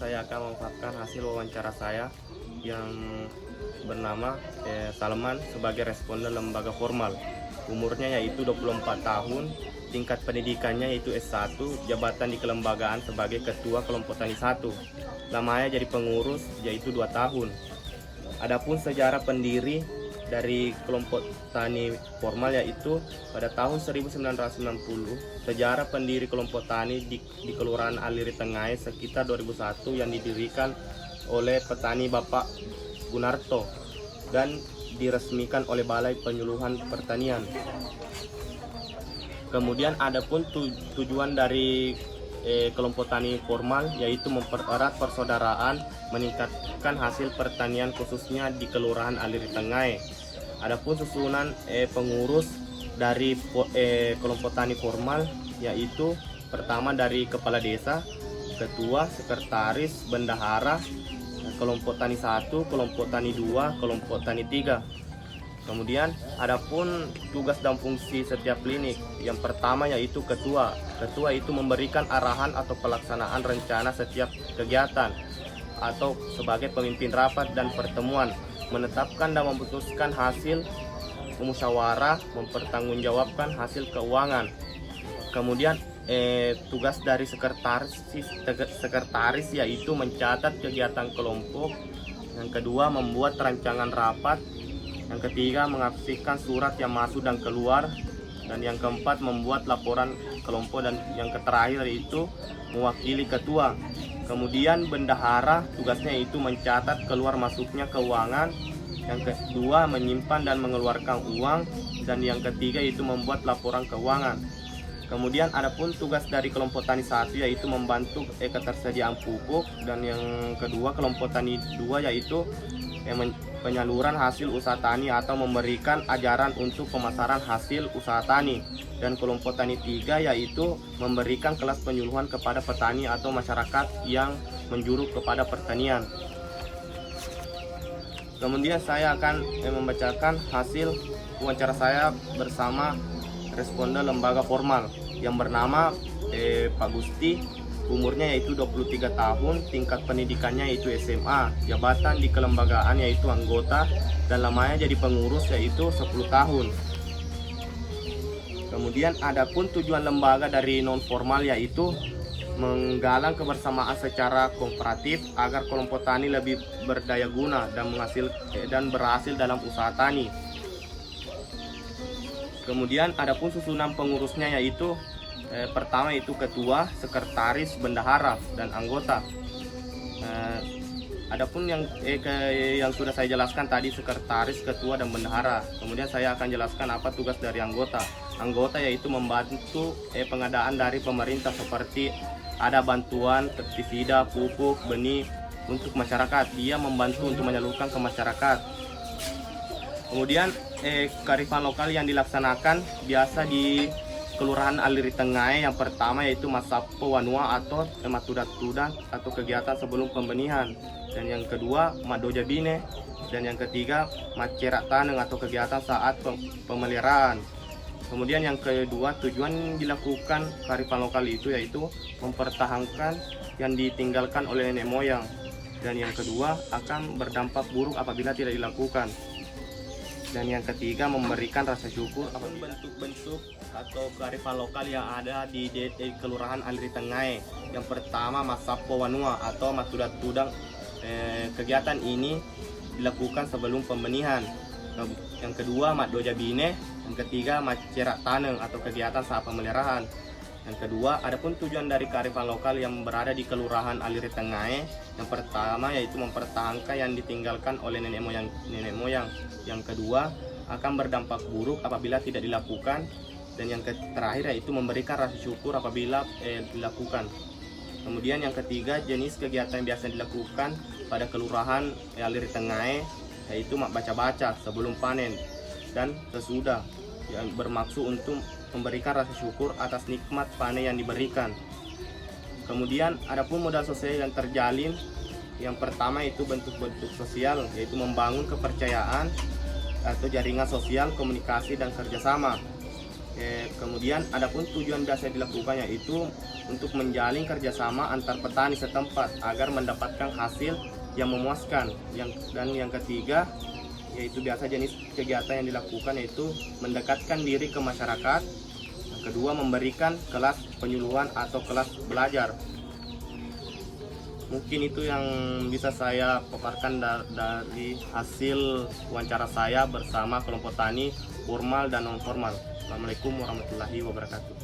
saya akan mengungkapkan hasil wawancara saya yang bernama Salman sebagai responden lembaga formal. Umurnya yaitu 24 tahun, tingkat pendidikannya yaitu S1, jabatan di kelembagaan sebagai Ketua Kelompok Tani 1. Lamanya jadi pengurus yaitu 2 tahun. Adapun sejarah pendiri dari kelompok tani formal yaitu pada tahun 1990 sejarah pendiri kelompok tani di Kelurahan Aliri Tengah sekitar 2001 yang didirikan oleh petani Bapak Gunarto dan diresmikan oleh Balai Penyuluhan Pertanian. Kemudian adapun tujuan dari kelompok tani formal yaitu mempererat persaudaraan, meningkatkan hasil pertanian khususnya di Kelurahan Aliri Tengah. Adapun susunan pengurus dari kelompok tani formal yaitu pertama dari kepala desa, ketua, sekretaris, bendahara, kelompok tani 1, kelompok tani 2, kelompok tani 3. Kemudian adapun tugas dan fungsi setiap klinik. Yang pertama yaitu ketua. Ketua itu memberikan arahan atau pelaksanaan rencana setiap kegiatan atau sebagai pemimpin rapat dan pertemuan, menetapkan dan memutuskan hasil musyawarah, mempertanggungjawabkan hasil keuangan. Kemudian tugas dari sekretaris yaitu mencatat kegiatan kelompok. Yang kedua membuat rancangan rapat. Yang ketiga mengaplikasikan surat yang masuk dan keluar. Dan yang keempat membuat laporan kelompok. Dan yang terakhir itu mewakili ketua. Kemudian bendahara tugasnya itu mencatat keluar masuknya keuangan. Yang kedua menyimpan dan mengeluarkan uang. Dan yang ketiga itu membuat laporan keuangan. Kemudian adapun tugas dari kelompok tani 1 yaitu membantu ketersediaan pupuk. Dan yang kedua kelompok tani 2 yaitu penyaluran hasil usaha tani atau memberikan ajaran untuk pemasaran hasil usaha tani. Dan kelompok tani 3 yaitu memberikan kelas penyuluhan kepada petani atau masyarakat yang menjuru kepada pertanian. Kemudian saya akan membacakan hasil wawancara saya bersama responden lembaga formal yang bernama Pak Gusti. Umurnya yaitu 23 tahun, tingkat pendidikannya yaitu SMA, jabatan di kelembagaan yaitu anggota, dan lamanya jadi pengurus yaitu 10 tahun. Kemudian adapun tujuan lembaga dari non formal yaitu menggalang kebersamaan secara kooperatif agar kelompok tani lebih berdaya guna dan berhasil dalam usaha tani. Kemudian adapun susunan pengurusnya yaitu pertama itu ketua, sekretaris, bendahara, dan anggota. Adapun yang sudah saya jelaskan tadi sekretaris, ketua, dan bendahara. Kemudian saya akan jelaskan apa tugas dari anggota. Anggota yaitu membantu pengadaan dari pemerintah seperti ada bantuan pestisida, pupuk, benih untuk masyarakat. Dia membantu untuk menyalurkan ke masyarakat. Kemudian kearifan lokal yang dilaksanakan biasa di Kelurahan Aliri Tengah yang pertama yaitu Masapo Wanua atau Matuda-tuda atau kegiatan sebelum pembenihan. Dan yang kedua Madoja Bine. Dan yang ketiga Macerak Taneng atau kegiatan saat pemeliharaan. Kemudian yang kedua tujuan dilakukan kearifan lokal itu yaitu mempertahankan yang ditinggalkan oleh nenek moyang. Dan yang kedua akan berdampak buruk apabila tidak dilakukan. Dan yang ketiga memberikan rasa syukur apabila bentuk-bentuk atau kearifan lokal yang ada di Kelurahan Aliri Tengah. Yang pertama Masapo Wanua atau Matuda-tudang. Kegiatan ini dilakukan sebelum pembenihan. Yang kedua Madoja Bine. Yang ketiga Macerak Taneng atau kegiatan saat pemeliharaan. Yang kedua, adapun tujuan dari kearifan lokal yang berada di Kelurahan Aliri Tengah, yang pertama yaitu mempertahankan yang ditinggalkan oleh nenek moyang. Yang kedua, akan berdampak buruk apabila tidak dilakukan. Dan yang terakhir yaitu memberikan rasa syukur apabila dilakukan. Kemudian yang ketiga, jenis kegiatan yang biasa dilakukan pada Kelurahan Aliri Tengah yaitu baca-baca sebelum panen dan sesudah, yang bermaksud untuk memberikan rasa syukur atas nikmat panen yang diberikan. Kemudian adapun modal sosial yang terjalin, yang pertama itu bentuk-bentuk sosial yaitu membangun kepercayaan atau jaringan sosial, komunikasi dan kerjasama. Kemudian adapun tujuan biasa dilakukan yaitu untuk menjalin kerjasama antar petani setempat agar mendapatkan hasil yang memuaskan. Dan yang ketiga yaitu biasa jenis kegiatan yang dilakukan yaitu mendekatkan diri ke masyarakat. Yang kedua, memberikan kelas penyuluhan atau kelas belajar. Mungkin itu yang bisa saya paparkan dari hasil wawancara saya bersama kelompok tani formal dan non formal. Assalamualaikum warahmatullahi wabarakatuh.